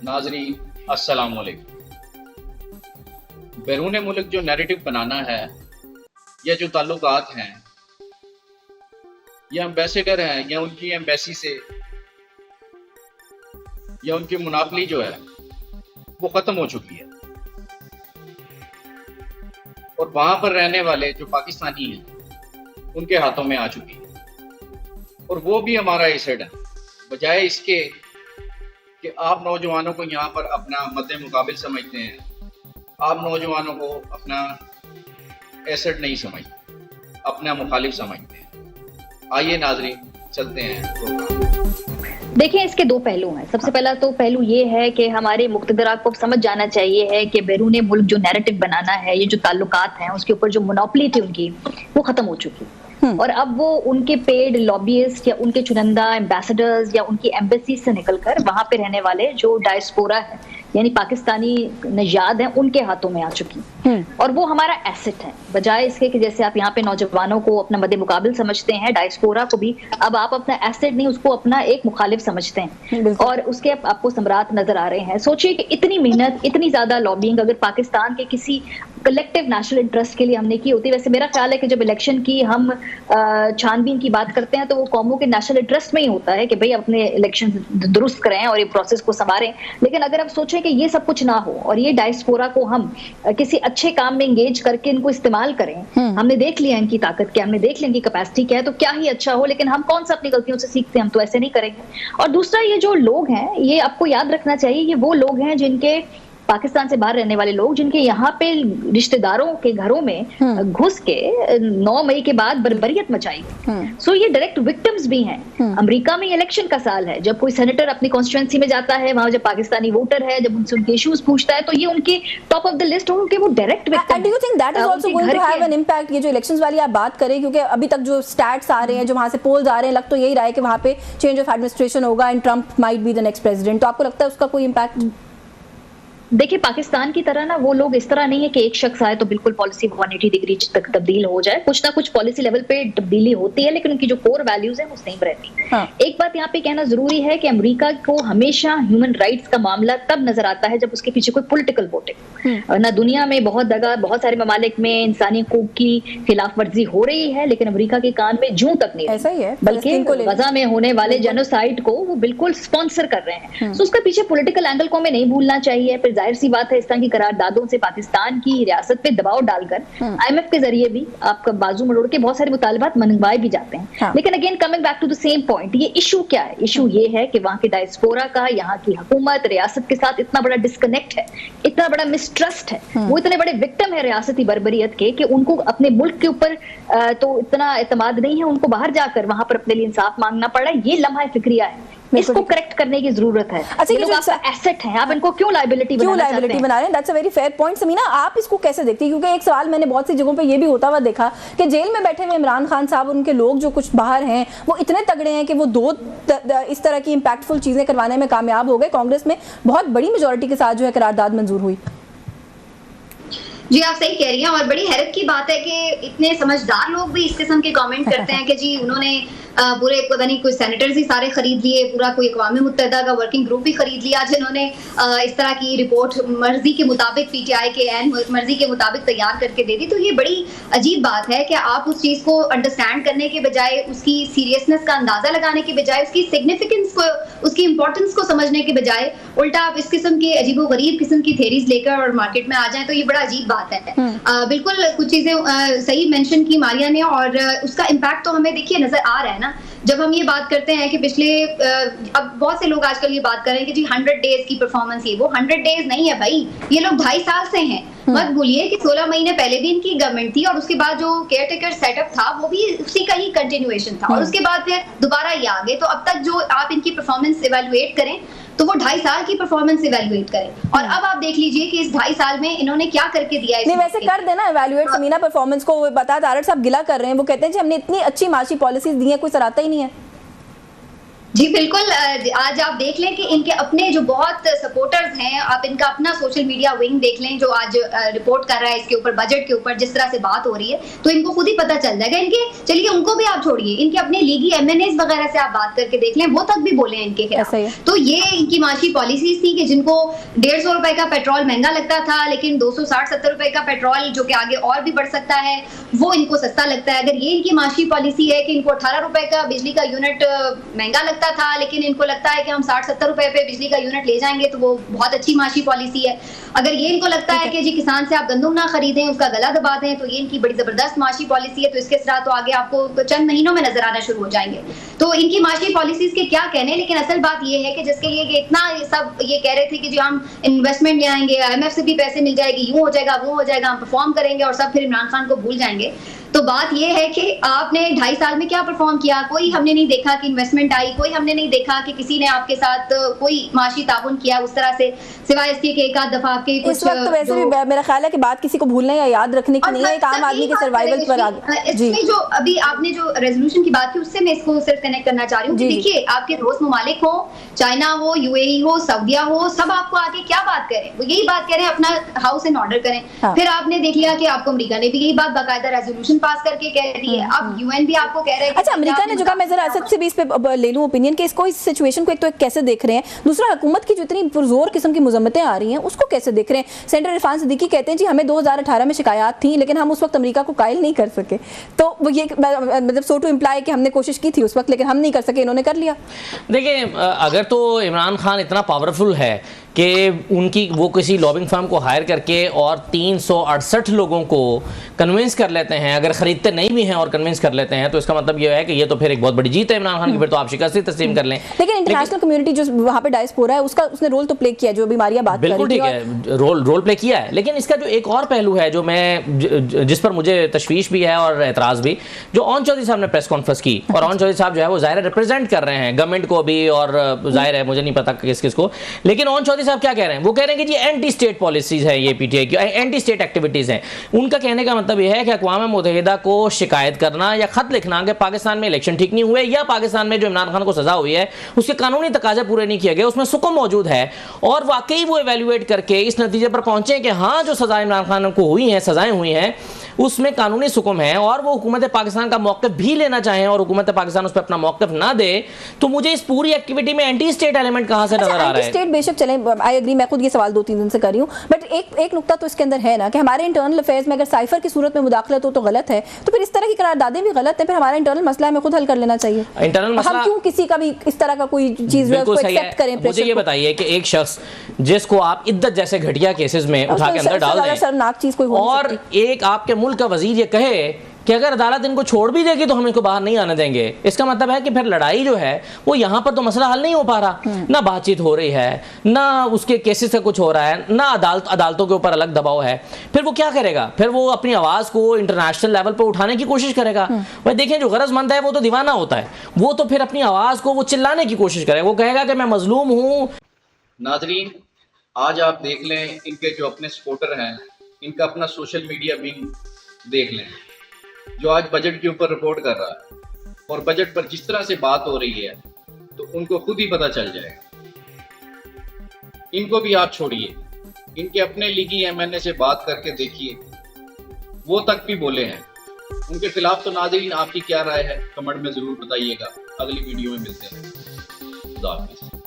नाज़रीन अस्सलाम वालेकुम। बैरून मुल्क जो नैरेटिव बनाना है या जो ताल्लुकात हैं या एम्बेसडर हैं या उनकी एम्बेसी से या उनकी मुनाफली जो है वो ख़त्म हो चुकी है और वहाँ पर रहने वाले जो पाकिस्तानी हैं उनके हाथों में आ चुकी है और वो भी हमारा एसेड है। बजाय इसके कि आप नौजवानों को यहाँ पर अपना मद्दे मुकाबिल समझते हैं, आप नौजवानों को अपना एसेड नहीं समझते, अपना मुखालिफ समझते हैं। आइए नाज़रीन चलते हैं प्रोग्राम। देखिए, इसके दो पहलू हैं। सबसे पहला तो पहलू ये है कि हमारे मुक़्तदरा को समझ जाना चाहिए है कि बैरून मुल्क जो नैरेटिव बनाना है, ये जो ताल्लुकात हैं उसके ऊपर जो मोनोपोली थी उनकी, वो ख़त्म हो चुकी है और अब वो उनके पेड लॉबियस्ट या उनके चुनिंदा एम्बेसडर्स या उनकी एम्बेसी से निकलकर वहां पे रहने वाले जो डायस्पोरा है यानी पाकिस्तानी नजाद हैं उनके हाथों में आ चुकी और वो हमारा एसेट है। बजाय इसके कि जैसे आप यहाँ पे नौजवानों को अपना मद्दे मुकाबिल समझते हैं, डायस्पोरा को भी अब आप अपना एसेट नहीं उसको अपना एक मुखालिफ समझते हैं और उसके आपको सम्राट नजर आ रहे हैं। सोचिए कि इतनी मेहनत, इतनी ज्यादा लॉबिंग अगर पाकिस्तान के किसी कलेक्टिव नेशनल इंटरेस्ट के लिए हमने की होती। वैसे मेरा ख्याल है कि जब इलेक्शन की हम छानबीन की बात करते हैं तो वो कौमों के नेशनल इंटरेस्ट में ही होता है कि भाई अपने इलेक्शन दुरुस्त करें और ये प्रोसेस को संवारें। लेकिन अगर आप सोचें कि ये सब कुछ ना हो और ये डायस्पोरा को हम किसी अच्छे काम में एंगेज करके इनको इस्तेमाल करें, हमने देख लिया इनकी ताकत क्या, हमने देख लिया इनकी कैपेसिटी क्या है, तो क्या ही अच्छा हो। लेकिन हम कौन सा अपनी गलतियों से सीखते हैं? हम तो ऐसे नहीं करेंगे। और दूसरा, ये जो लोग हैं, ये आपको याद रखना चाहिए, ये वो लोग हैं जिनके पाकिस्तान से बाहर रहने वाले लोग जिनके यहाँ पे रिश्तेदारों के घरों में घुस के 9 मई के बाद बर्बरियत मचाई। सो ये डायरेक्ट विक्टिम्स भी हैं। अमेरिका में इलेक्शन का साल है, जब कोई सेनेटर अपनी कॉन्स्टिट्यूएंसी में जाता है, वहां जब पाकिस्तानी वोटर है, जब उनसे उनके इश्यूज पूछता है, तो ये उनके टॉप ऑफ द लिस्ट होंगे, वो direct victim. And do you think that is also going to have an impact? ये जो इलेक्शंस वाली आप बात करें, क्योंकि अभी तक जो स्टैट्स आ रहे हैं, जो वहां से पोल्स आ रहे हैं, लग तो यही रहा है कि वहां पे चेंज ऑफ एडमिनिस्ट्रेशन होगा and Trump might be the next president. तो आपको लगता है उसका कोई इंपैक्ट? देखिए, पाकिस्तान की तरह ना वो लोग इस तरह नहीं है कि एक शख्स आए तो बिल्कुल पॉलिसी 180 डिग्री तक तब्दील हो जाए। कुछ ना कुछ पॉलिसी लेवल पे तब्दीली होती है, लेकिन उनकी जो कोर वैल्यूज हैं वो सेम रहती है। एक बात यहाँ पे कहना जरूरी है कि अमेरिका को हमेशा ह्यूमन राइट्स का मामला तब नजर आता है जब उसके पीछे कोई पॉलिटिकल वोटिंग ना। दुनिया में बहुत जगह, बहुत सारे ममालिक में इंसानी हकूक की खिलाफ वर्जी हो रही है, लेकिन अमेरिका के कान में जूं तक नहीं ऐसा ही है, बल्कि गजा में होने वाले जेनोसाइड को वो बिल्कुल स्पॉन्सर कर रहे हैं। तो उसका पीछे पॉलिटिकल एंगल को हमें नहीं भूलना चाहिए। फिर जाहिर सी बात है, इस तरह की करारदादों से पाकिस्तान की रियासत पे दबाव डालकर IMF के जरिए भी आपका बाजू मरोड़ के बहुत सारे मुतालबात मनवाए भी जाते हैं। लेकिन again coming back to the same point, ये इशू क्या है? इशू ये है कि वहां के डायस्पोरा का यहाँ की हुकूमत, रियासत के साथ इतना बड़ा डिस्कनेक्ट है, इतना बड़ा मिसट्रस्ट है, वो इतने बड़े विक्टिम है रियासती बर्बरियत के कि उनको अपने मुल्क के ऊपर तो इतना एतमाद नहीं है, उनको बाहर जाकर वहां पर अपने लिए इंसाफ मांगना पड़ रहा है। ये लम्हा फिक्रिया है, इसको करेक्ट करने की जरूरत है। अच्छा, ये लोग आपका एसेट है, आप इनको क्यों लायबिलिटी बना रहे हैं? That's a very fair point. Samina, आप इसको कैसे देखती हैं? क्योंकि एक सवाल मैंने बहुत सी जगहों पे ये भी होता हुआ देखा कि जेल में बैठे हुए इमरान खान साहब, उनके लोग जो कुछ बाहर हैं, वो इतने तगड़े हैं कि वो इस तरह की इंपैक्टफुल चीजें करवाने में कामयाब हो गए। कांग्रेस में बहुत बड़ी मेजोरिटी के साथ जो है करारदाद मंजूर हुई। जी, आप सही कह रही हैं और बड़ी हैरत की बात है कि इतने समझदार लोग भी इस किस्म के कमेंट करते हैं कि जी उन्होंने पूरे पता नहीं कोई सेनेटर्स ही सारे खरीद लिए, पूरा कोई अक़वाम मुत्तहिदा का वर्किंग ग्रुप भी खरीद लिया जिन्होंने इस तरह की रिपोर्ट मर्जी के मुताबिक PTI के एन मर्जी के मुताबिक तैयार करके दे दी। तो ये बड़ी अजीब बात है कि आप उस चीज़ को अंडरस्टैंड करने के बजाय, उसकी सीरियसनेस का अंदाजा लगाने के बजाय, उसकी सिग्निफिकेंस को, उसकी इंपॉर्टेंस को समझने के बजाय उल्टा आप इस किस्म के अजीबोगरीब किस्म की थेरीज लेकर और मार्केट में आ जाएं, तो ये बड़ा अजीब बात है। बिल्कुल कुछ चीजें सही मेंशन की मारिया ने और उसका इम्पैक्ट तो हमें देखिए नजर आ रहा है ना। जब हम ये बात करते हैं कि पिछले अब बहुत से लोग आजकल ये बात कर रहे हैं कि जी 100 डेज की परफॉर्मेंस, ये वो 100 डेज नहीं है भाई, ये लोग 2.5 साल से हैं। मत भूलिए कि 16 महीने पहले भी इनकी गवर्नमेंट थी और उसके बाद जो केयर टेकर सेटअप था वो भी उसी का ही कंटिन्यूएशन था और उसके बाद फिर दोबारा ये आ गए। तो अब तक जो आप इनकी परफॉर्मेंस इवेलुएट करें तो वो 2.5 साल की परफॉर्मेंस इवेलुएट करें और अब आप देख लीजिए कि इस 2.5 साल में इन्होंने क्या करके दिया है। नहीं, वैसे कर देना इवेलुएट समीना परफॉर्मेंस को। बता तारड़ साहब गिला कर रहे हैं, वो कहते हैं जी हमने इतनी अच्छी माशी पॉलिसीज दी हैं, कोई सराहता ही नहीं है। जी बिल्कुल। आज आप देख लें कि इनके अपने जो बहुत सपोर्टर्स हैं, आप इनका अपना सोशल मीडिया विंग देख लें जो आज रिपोर्ट कर रहा है इसके ऊपर, बजट के ऊपर जिस तरह से बात हो रही है, तो इनको खुद ही पता चल जाएगा। इनके चलिए उनको भी आप छोड़िए, इनके अपने लीगी एमएनएस वगैरह से आप बात करके देख लें, वो तक भी बोले हैं इनके खिलाफ। तो ये इनकी माशी पॉलिसीज थी कि जिनको 150 रुपए का पेट्रोल महंगा लगता था, लेकिन 260-70 रुपए का पेट्रोल जो कि आगे और भी बढ़ सकता है वो इनको सस्ता लगता है। अगर ये इनकी माशी पॉलिसी है कि इनको 18 रुपए का बिजली का यूनिट महंगा लगता था, लेकिन इनको लगता है कि हम 60-70 रुपए पे बिजली का यूनिट ले जाएंगे, तो वो बहुत अच्छी माशी पॉलिसी है। अगर ये इनको लगता है कि जी किसान से आप गंदम ना खरीदें, उसका गला दबा दें, तो ये इनकी बड़ी जबरदस्त माशी पॉलिसी है। तो इसके साथ तो आगे आपको चंद महीनों में नजर आना शुरू हो जाएंगे। तो इनकी माशी पॉलिसीज के क्या कहने, लेकिन असल बात ये है कि जिसके लिए इतना सब ये कह रहे थे कि जी हम इन्वेस्टमेंट ले आएंगे, IMF से भी पैसे मिल जाएगी, यूं हो जाएगा वो हो जाएगा, हम परफॉर्म करेंगे और सब फिर इमरान खान को भूल जाएंगे। तो बात यह है कि आपने 2.5 साल में क्या परफॉर्म किया? कोई हमने नहीं देखा कि इन्वेस्टमेंट आई, कोई हमने नहीं देखा कि किसी ने आपके साथ कोई माशी ताउन किया उस तरह से, सिवाय इसके कि एक आध दफा आपके कुछ इस वक्त वैसे भी मेरा ख्याल है कि बात किसी को भूलना या याद रखने की नहीं है, एक आम आदमी के सर्वाइवल पर इसमें जो अभी आपने जो रेजोल्यूशन की बात की उससे मैं इसको सिर्फ कनेक्ट करना चाह रही हूँ कि देखिए आपके दोस्त ममालिक हो, चाइना हो, UAE हो, सऊदिया हो, सब आपको आके क्या बात करें, वो यही बात करें अपना हाउस इन ऑर्डर करें। फिर आपने देख लिया कि आपको अमेरिका ने भी यही बात बाकायदा रेजोल्यूशन पास करके कह रही है। अब UN भी आपको कह रहा है। अच्छा, अमेरिका ने जो कहा, मैं जरा असद से भी इस पे ले लूं ओपिनियन कि इसको, इस सिचुएशन को एक तो कैसे देख रहे हैं, दूसरा हुकूमत की जो इतनी पुरजोर किस्म की मुजम्मतें आ रही हैं उसको कैसे देख रहे हैं। सेनेटर इरफान सिद्दीकी कहते हैं जी हमें 2018 में शिकायत थी लेकिन हम उस वक्त अमेरिका को कायल नहीं कर सके, तो वो ये मतलब सो टू इम्प्लाई कि हमने कोशिश की थी उस वक्त लेकिन हम नहीं कर सके, इन्होंने कर लिया। देखिए, अगर तो इमरान खान इतना पावरफुल है कि उनकी वो किसी लॉबिंग फर्म को हायर करके और 368 लोगों को कन्विंस कर लेते हैं, अगर खरीदते नहीं भी हैं और कन्विंस कर लेते हैं, तो इसका मतलब ये है कि ये तो फिर एक बहुत बड़ी जीत है इमरान खान की, फिर तो आप शिकस्त ही तस्लीम कर लें। लेकिन इंटरनेशनल कम्युनिटी जो वहाँ पे डायस्पोरा है उसने रोल तो प्ले किया, जो बीमारियां बात बिल्कुल ठीक है, रोल प्ले किया है। लेकिन इसका जो एक और पहलू है जो मैं जिस पर मुझे तशवीश भी है और एतराज भी, जो ओन चौधरी साहब ने प्रेस कॉन्फ्रेंस की, और ओन चौधरी साहब जो है वो ज़ाहिर रिप्रेजेंट कर रहे हैं गवर्नमेंट को भी, और जाहिर है मुझे नहीं पता किस को, लेकिन ओन चौधरी साहब क्या कह रहे हैं, वो कह रहे हैं कि जी एंटी स्टेट पॉलिसीज है ये PTI की, एंटी स्टेट एक्टिविटीज हैं। उनका कहने का मतलब यह है कि अक़वाम मुत्तहिदा को शिकायत करना या खत लिखना कि पाकिस्तान में इलेक्शन ठीक नहीं हुए, या पाकिस्तान में जो इमरान खान को सजा हुई है उसके कानूनी तकाजे पूरे नहीं किए गए, उसमें सुकम मौजूद है, और वाकई वो एवेल्युएट करके इस नतीजे पर पहुंचे कि हाँ जो सजा इमरान खान को हुई हैं, सजाएं हुई हैं, उसमें कानूनी सुकम है, और वो हुकूमत पाकिस्तान का मौक़िफ़ भी लेना चाहें और हुकूमत पाकिस्तान उस पर अपना मौक़िफ़ ना दे, तो मुझे इस पूरी एक्टिविटी में एंटी स्टेट एलिमेंट कहां से नजर आ रहा है? स्टेट बेशक चले, आई एग्री, मैं खुद ये सवाल 2-3 दिन से कर रही हूँ, बट एक नुकता तो इसके अंदर है ना कि हमारे इंटरनल अफेयर्स में अगर साइफर की सूरत में मुदाखलत हो तो गलत है, तो फिर इस तरह की करारदादें भी गलत है, फिर हमारा इंटरनल मसला हमें खुद हल कर लेना चाहिए। इंटरनल मसला हम क्यों किसी का भी इस तरह का कोई चीज एक्सेप्ट करें? मुझे ये बताइए कि एक शख्स जिसको आप इद्दत जैसे घटिया केसेस में उठा के अंदर डाल दें, शर्मनाक चीज कोई और एक आपके मुल्क का वजीर ये कहे कि अगर अदालत इनको छोड़ भी देगी तो हम इनको बाहर नहीं आने देंगे, इसका मतलब है कि फिर लड़ाई जो है वो यहाँ पर तो मसला हल नहीं हो पा रहा, ना बातचीत हो रही है, ना उसके केसेस से कुछ हो रहा है, ना अदालतों के ऊपर अलग दबाव है, फिर वो क्या करेगा? फिर वो अपनी आवाज़ को इंटरनेशनल लेवल पर उठाने की कोशिश करेगा। भाई देखिए, जो गरजमंद है वो तो दीवाना होता है, वो तो फिर अपनी आवाज़ को वो चिल्लाने की कोशिश करेगा, वो कहेगा कि मैं मजलूम हूँ। नाजरीन, आज आप देख लें इनके जो अपने सपोर्टर हैं, इनका अपना सोशल मीडिया विंग देख लें जो आज बजट के ऊपर रिपोर्ट कर रहा है, और बजट पर जिस तरह से बात हो रही है तो उनको खुद ही पता चल जाएगा। इनको भी आप छोड़िए, इनके अपने लीगी MNA से बात करके देखिए, वो तक भी बोले हैं। उनके खिलाफ तो नाज़रीन आपकी क्या राय है कमेंट में जरूर बताइएगा। अगली वीडियो में मिलते हैं। खुदा हाफिज़।